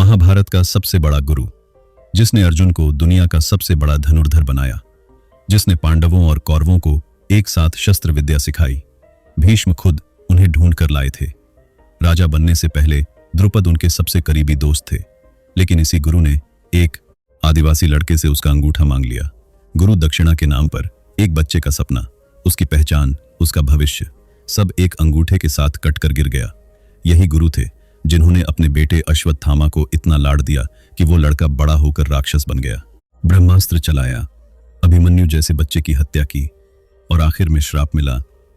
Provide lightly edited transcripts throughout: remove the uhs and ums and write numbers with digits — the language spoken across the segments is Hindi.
महाभारत का सबसे बड़ा गुरु, जिसने अर्जुन को दुनिया का सबसे बड़ा धनुर्धर बनाया, जिसने पांडवों और कौरवों को एक साथ शस्त्र विद्या सिखाई। भीष्म खुद उन्हें ढूंढ कर लाए थे। राजा बनने से पहले द्रुपद उनके सबसे करीबी दोस्त थे, लेकिन इसी गुरु ने एक आदिवासी लड़के से उसका अंगूठा मांग लिया। गुरु दक्षिणा के नाम पर एक बच्चे का सपना, उसकी पहचान, उसका भविष्य, सब एक अंगूठे के साथ कटकर गिर गया। यही गुरु थे जिन्होंने अपने बेटे अश्वत्थामा को इतना लाड दिया कि वो लड़का बड़ा होकर राक्षस बन गया, ब्रह्मास्त्र चलाया, अभिमन्यु जैसे बच्चे की हत्या की और आखिर में श्राप मिला,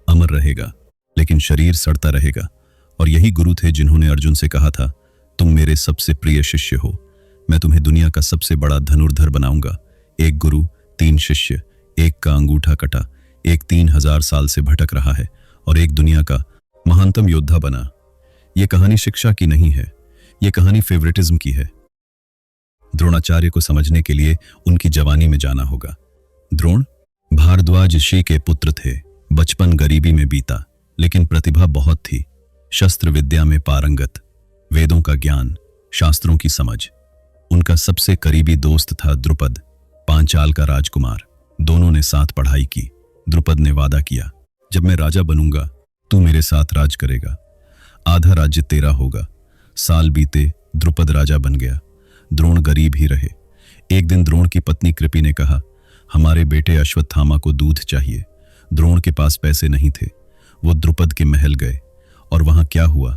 अमर रहेगा लेकिन शरीर सड़ता रहेगा। और यही गुरु थे जिन्होंने अर्जुन से कहा था, तुम मेरे सबसे प्रिय शिष्य हो, मैं तुम्हें दुनिया का सबसे बड़ा धनुर्धर बनाऊंगा। एक गुरु, 3 शिष्य, एक का अंगूठा कटा, एक 3000 साल से भटक रहा है और एक दुनिया का महानतम योद्धा बना। यह कहानी शिक्षा की नहीं है, यह कहानी फेवरेटिज्म की है। द्रोणाचार्य को समझने के लिए उनकी जवानी में जाना होगा। द्रोण भारद्वाज ऋषि के पुत्र थे। बचपन गरीबी में बीता, लेकिन प्रतिभा बहुत थी। शस्त्र विद्या में पारंगत, वेदों का ज्ञान, शास्त्रों की समझ। उनका सबसे करीबी दोस्त था द्रुपद, पांचाल का राजकुमार। दोनों ने साथ पढ़ाई की। द्रुपद ने वादा किया, जब मैं राजा बनूंगा तू मेरे साथ राज करेगा, आधा राज्य तेरा होगा। साल बीते, द्रुपद राजा बन गया। द्रोण गरीब ही रहे। एक दिन द्रोण की पत्नी कृपि ने कहा, हमारे बेटे अश्वत्थामा को दूध चाहिए। द्रोण के पास पैसे नहीं थे। वो द्रुपद के महल गए और वहां क्या हुआ?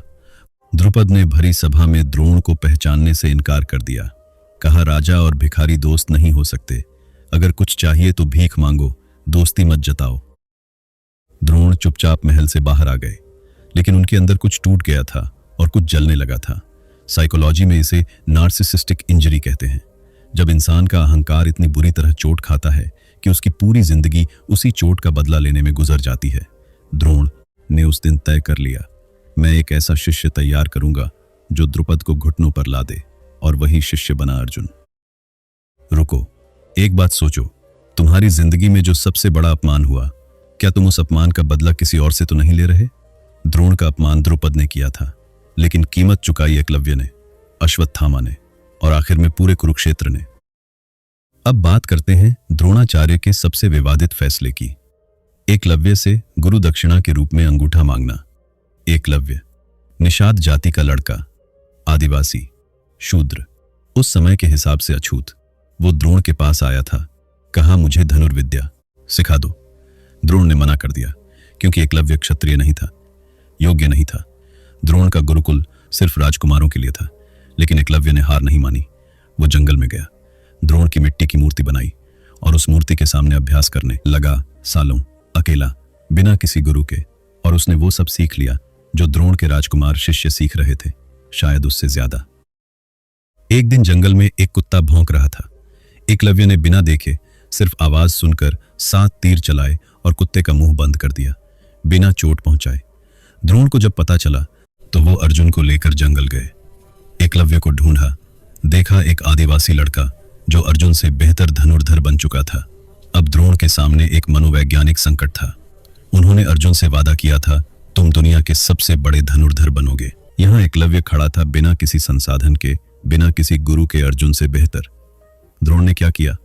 द्रुपद ने भरी सभा में द्रोण को पहचानने से इनकार कर दिया। कहा, राजा और भिखारी दोस्त नहीं हो सकते। अगर कुछ चाहिए तो भीख मांगो, दोस्ती मत जताओ। द्रोण चुपचाप महल से बाहर आ गए, लेकिन उनके अंदर कुछ टूट गया था और कुछ जलने लगा था। साइकोलॉजी में इसे नार्सिसिस्टिक इंजरी कहते हैं, जब इंसान का अहंकार इतनी बुरी तरह चोट खाता है कि उसकी पूरी जिंदगी उसी चोट का बदला लेने में गुजर जाती है। द्रोण ने उस दिन तय कर लिया, मैं एक ऐसा शिष्य तैयार करूंगा जो द्रुपद को घुटनों पर ला दे, और वही शिष्य बना अर्जुन। रुको, एक बात सोचो, तुम्हारी जिंदगी में जो सबसे बड़ा अपमान हुआ, क्या तुम उस अपमान का बदला किसी और से तो नहीं ले रहे? द्रोण का अपमान द्रुपद ने किया था, लेकिन कीमत चुकाई एकलव्य ने, अश्वत्थामा ने और आखिर में पूरे कुरुक्षेत्र ने। अब बात करते हैं द्रोणाचार्य के सबसे विवादित फैसले की, एकलव्य से गुरु दक्षिणा के रूप में अंगूठा मांगना। एकलव्य निषाद जाति का लड़का, आदिवासी, शूद्र, उस समय के हिसाब से अछूत। वो द्रोण के पास आया था, कहा, मुझे धनुर्विद्या सिखा दो। द्रोण ने मना कर दिया, क्योंकि एकलव्य क्षत्रिय नहीं था, योग्य नहीं था। द्रोण का गुरुकुल सिर्फ राजकुमारों के लिए था, लेकिन एकलव्य ने हार नहीं मानी। वो जंगल में गया, द्रोण की मिट्टी की मूर्ति बनाई और उस मूर्ति के सामने अभ्यास करने लगा, सालों, अकेला, बिना किसी गुरु के। और उसने वो सब सीख लिया जो द्रोण के राजकुमार शिष्य सीख रहे थे, शायद उससे ज्यादा। एक दिन जंगल में एक कुत्ता भौंक रहा था। एकलव्य ने बिना देखे, सिर्फ आवाज सुनकर 7 तीर चलाए और कुत्ते का मुंह बंद कर दिया, बिना चोट पहुंचाए। द्रोण को जब पता चला तो वो अर्जुन को लेकर जंगल गए। एकलव्य को ढूंढा, देखा एक आदिवासी लड़का जो अर्जुन से बेहतर धनुर्धर बन चुका था। अब द्रोण के सामने एक मनोवैज्ञानिक संकट था। उन्होंने अर्जुन से वादा किया था, तुम दुनिया के सबसे बड़े धनुर्धर बनोगे। यहां एकलव्य खड़ा था, बिना किसी संसाधन के, बिना किसी गुरु के, अर्जुन से बेहतर। द्रोण ने क्या किया?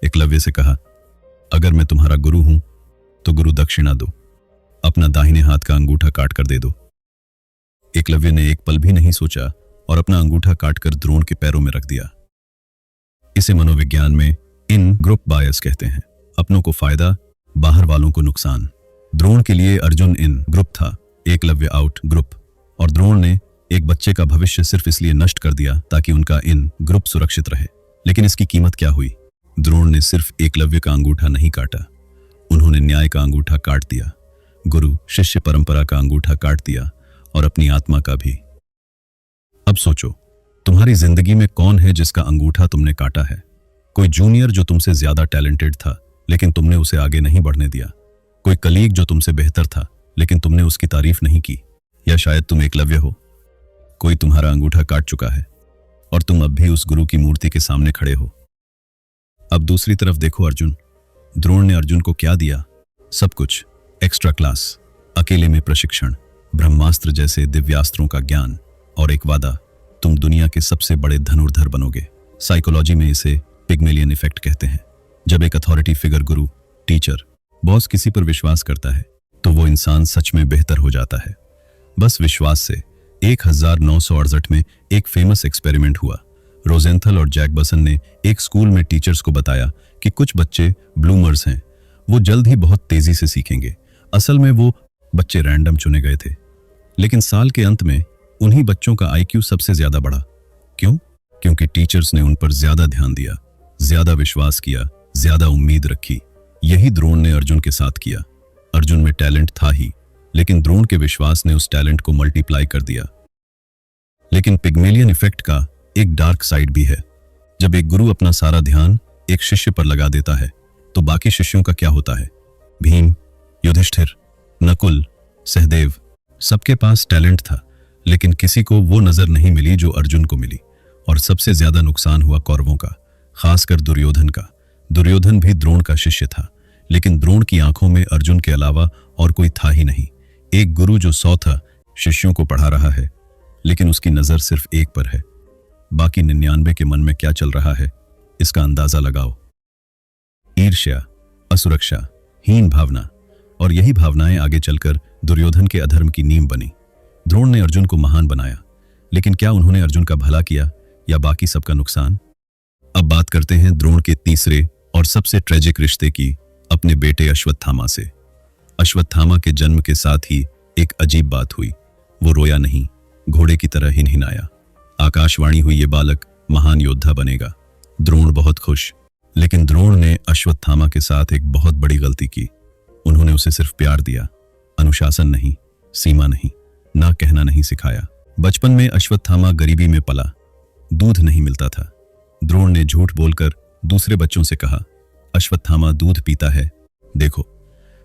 एकलव्य से कहा, अगर मैं तुम्हारा गुरु हूं तो गुरु दक्षिणा दो, अपना दाहिने हाथ का अंगूठा काट कर दे दो। एकलव्य ने एक पल भी नहीं सोचा और अपना अंगूठा काटकर द्रोण के पैरों में रख दिया। इसे मनोविज्ञान में इन ग्रुप बायस कहते हैं, अपनों को फायदा, बाहर वालों को नुकसान। द्रोण के लिए अर्जुन इन ग्रुप था, एकलव्य आउट ग्रुप। और द्रोण ने एक बच्चे का भविष्य सिर्फ इसलिए नष्ट कर दिया ताकि उनका इन ग्रुप सुरक्षित रहे। लेकिन इसकी कीमत क्या हुई? द्रोण ने सिर्फ एकलव्य का अंगूठा नहीं काटा, उन्होंने न्याय का अंगूठा काट दिया, गुरु शिष्य परंपरा का अंगूठा काट दिया और अपनी आत्मा का भी। अब सोचो, तुम्हारी जिंदगी में कौन है जिसका अंगूठा तुमने काटा है? कोई जूनियर जो तुमसे ज्यादा टैलेंटेड था, लेकिन तुमने उसे आगे नहीं बढ़ने दिया। कोई कलीग जो तुमसे बेहतर था, लेकिन तुमने उसकी तारीफ नहीं की। या शायद तुम एकलव्य हो, कोई तुम्हारा अंगूठा काट चुका है और तुम अब भी उस गुरु की मूर्ति के सामने खड़े हो। अब दूसरी तरफ देखो अर्जुन। द्रोण ने अर्जुन को क्या दिया? सब कुछ, एक्स्ट्रा क्लास, अकेले में प्रशिक्षण, ब्रह्मास्त्र जैसे दिव्यास्त्रों का ज्ञान और एक वादा, तुम दुनिया के सबसे बड़े धनुर्धर बनोगे। साइकोलॉजी में इसे पिग्मेलियन इफेक्ट कहते हैं। जब एक अथॉरिटी फिगर, गुरु, टीचर, बॉस किसी पर विश्वास करता है तो वो इंसान सच में बेहतर हो जाता है, बस विश्वास से। 1968 में एक फेमस एक्सपेरिमेंट हुआ। रोजेंथल और जैकबसन ने एक स्कूल में टीचर्स को बताया कि कुछ बच्चे ब्लूमर्स हैं, वो जल्द ही बहुत तेजी से सीखेंगे। असल में वो बच्चे रैंडम चुने गए थे, लेकिन साल के अंत में उन्हीं बच्चों का आईक्यू सबसे ज्यादा बढ़ा। क्यों? क्योंकि टीचर्स ने उन पर ज्यादा ध्यान दिया, ज्यादा विश्वास किया, ज्यादा उम्मीद रखी। यही द्रोण ने अर्जुन के साथ किया। अर्जुन में टैलेंट था ही, लेकिन द्रोण के विश्वास ने उस टैलेंट को मल्टीप्लाई कर दिया। लेकिन पिग्मेलियन इफेक्ट का एक डार्क साइड भी है। जब एक गुरु अपना सारा ध्यान एक शिष्य पर लगा देता है तो बाकी शिष्यों का क्या होता है? भीम, युधिष्ठिर, नकुल, सहदेव, सबके पास टैलेंट था, लेकिन किसी को वो नजर नहीं मिली जो अर्जुन को मिली। और सबसे ज्यादा नुकसान हुआ कौरवों का, खासकर दुर्योधन का। दुर्योधन भी द्रोण का शिष्य था, लेकिन द्रोण की आंखों में अर्जुन के अलावा और कोई था ही नहीं। एक गुरु जो 100 था शिष्यों को पढ़ा रहा है, लेकिन उसकी नजर सिर्फ एक पर है। बाकी 99 के मन में क्या चल रहा है, इसका अंदाजा लगाओ। ईर्ष्या, असुरक्षा, हीन भावना, और यही भावनाएं आगे चलकर दुर्योधन के अधर्म की नींव बनी। द्रोण ने अर्जुन को महान बनाया, लेकिन क्या उन्होंने अर्जुन का भला किया या बाकी सबका नुकसान? अब बात करते हैं द्रोण के तीसरे और सबसे ट्रेजिक रिश्ते की, अपने बेटे अश्वत्थामा से। अश्वत्थामा के जन्म के साथ ही एक अजीब बात हुई। वो रोया नहीं, घोड़े की तरह हिनहिनाया। आकाशवाणी हुई, ये बालक महान योद्धा बनेगा। द्रोण बहुत खुश, लेकिन द्रोण ने अश्वत्थामा के साथ एक बहुत बड़ी गलती की। उन्होंने उसे सिर्फ प्यार दिया, अनुशासन नहीं, सीमा नहीं, ना कहना नहीं सिखाया। बचपन में अश्वत्थामा गरीबी में पला, दूध नहीं मिलता था। द्रोण ने झूठ बोलकर दूसरे बच्चों से कहा, अश्वत्थामा दूध पीता है, देखो।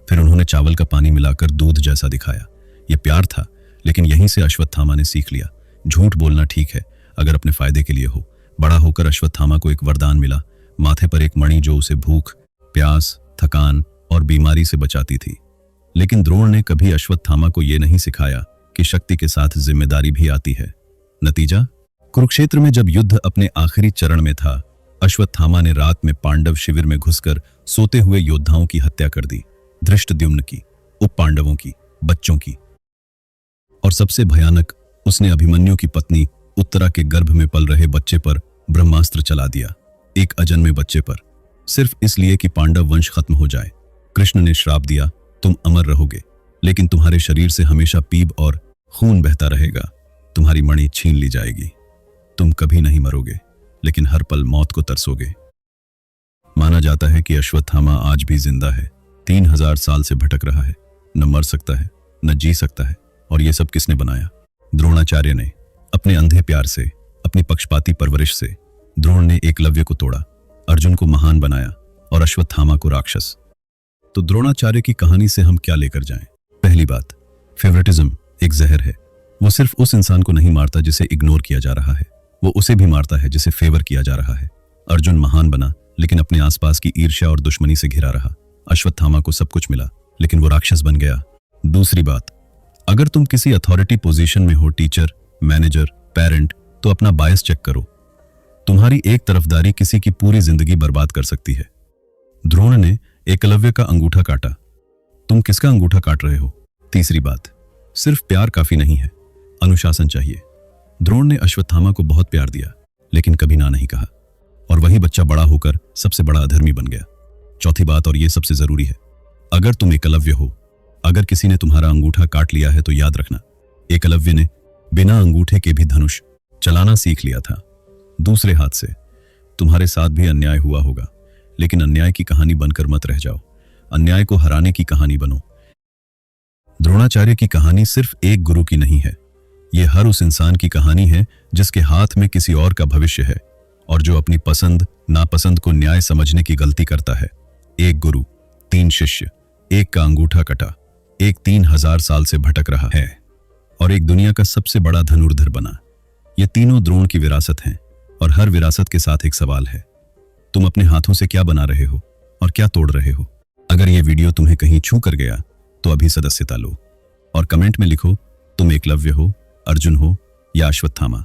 फिर उन्होंने चावल का पानी मिलाकर दूध जैसा दिखाया। यह प्यार था, लेकिन यहीं से अश्वत्थामा ने सीख लिया, झूठ बोलना ठीक है अगर अपने फायदे के लिए हो। बड़ा होकर अश्वत्थामा को एक वरदान मिला, माथे पर एक मणि जो उसे भूख, प्यास, थकान और बीमारी से बचाती थी। लेकिन द्रोण ने कभी अश्वत्थामा को यह नहीं सिखाया कि शक्ति के साथ जिम्मेदारी भी आती है। नतीजा, कुरुक्षेत्र में जब युद्ध अपने आखिरी चरण में था, अश्वत्थामा ने रात में पांडव शिविर में घुसकर सोते हुए योद्धाओं की हत्या कर दी। धृष्टद्युम्न की, उप पांडवों की, बच्चों की। और सबसे भयानक, उसने अभिमन्यु की पत्नी उत्तरा के गर्भ में पल रहे बच्चे पर ब्रह्मास्त्र चला दिया, एक अजन्मे बच्चे पर, सिर्फ इसलिए कि पांडव वंश खत्म हो जाए। कृष्ण ने श्राप दिया, तुम अमर रहोगे, लेकिन तुम्हारे शरीर से हमेशा पीप और खून बहता रहेगा। तुम्हारी मणि छीन ली जाएगी। तुम कभी नहीं मरोगे, लेकिन हर पल मौत को तरसोगे। माना जाता है कि अश्वत्थामा आज भी जिंदा है, 3000 साल से भटक रहा है, न मर सकता है, न जी सकता है। और ये सब किसने बनाया? द्रोणाचार्य ने। अपने अंधे प्यार से, अपनी पक्षपाती परवरिश से द्रोण ने एकलव्य को तोड़ा, अर्जुन को महान बनाया और अश्वत्थामा को राक्षस। तो द्रोणाचार्य की कहानी से हम क्या लेकर जाएं? पहली बात, फेवरेटिज्म एक जहर है। वो सिर्फ उस इंसान को नहीं मारता जिसे इग्नोर किया जा रहा है, वो उसे भी मारता है जिसे फेवर किया जा रहा है। अर्जुन महान बना, लेकिन अपने आसपास की ईर्ष्या और दुश्मनी से घिरा रहा। अश्वत्थामा को सब कुछ मिला, लेकिन वो राक्षस बन गया। दूसरी बात, अगर तुम किसी अथॉरिटी पोजीशन में हो, टीचर, मैनेजर, पेरेंट, तो अपना बायस चेक करो। तुम्हारी एक तरफदारी किसी की पूरी जिंदगी बर्बाद कर सकती है। द्रोण ने एकलव्य का अंगूठा काटा, तुम किसका अंगूठा काट रहे हो? तीसरी बात, सिर्फ प्यार काफी नहीं है, अनुशासन चाहिए। द्रोण ने अश्वत्थामा को बहुत प्यार दिया, लेकिन कभी ना नहीं कहा, और वही बच्चा बड़ा होकर सबसे बड़ा अधर्मी बन गया। चौथी बात, और ये सबसे जरूरी है, अगर तुम एकलव्य हो, अगर किसी ने तुम्हारा अंगूठा काट लिया है तो याद रखना, एकलव्य ने बिना अंगूठे के भी धनुष चलाना सीख लिया था। दूसरे हाथ से तुम्हारे साथ भी अन्याय हुआ होगा, लेकिन अन्याय की कहानी बनकर मत रह जाओ, अन्याय को हराने की कहानी बनो। द्रोणाचार्य की कहानी सिर्फ एक गुरु की नहीं है, यह हर उस इंसान की कहानी है जिसके हाथ में किसी और का भविष्य है और जो अपनी पसंद नापसंद को न्याय समझने की गलती करता है। एक गुरु, 3 शिष्य, एक का अंगूठा कटा, एक 3000 साल से भटक रहा है और एक दुनिया का सबसे बड़ा धनुर्धर बना। ये तीनों द्रोण की विरासत हैं और हर विरासत के साथ एक सवाल है, तुम अपने हाथों से क्या बना रहे हो और क्या तोड़ रहे हो? अगर यह वीडियो तुम्हें कहीं छू कर गया तो अभी सदस्यता लो और कमेंट में लिखो, तुम एकलव्य हो, अर्जुन हो या अश्वत्थामा।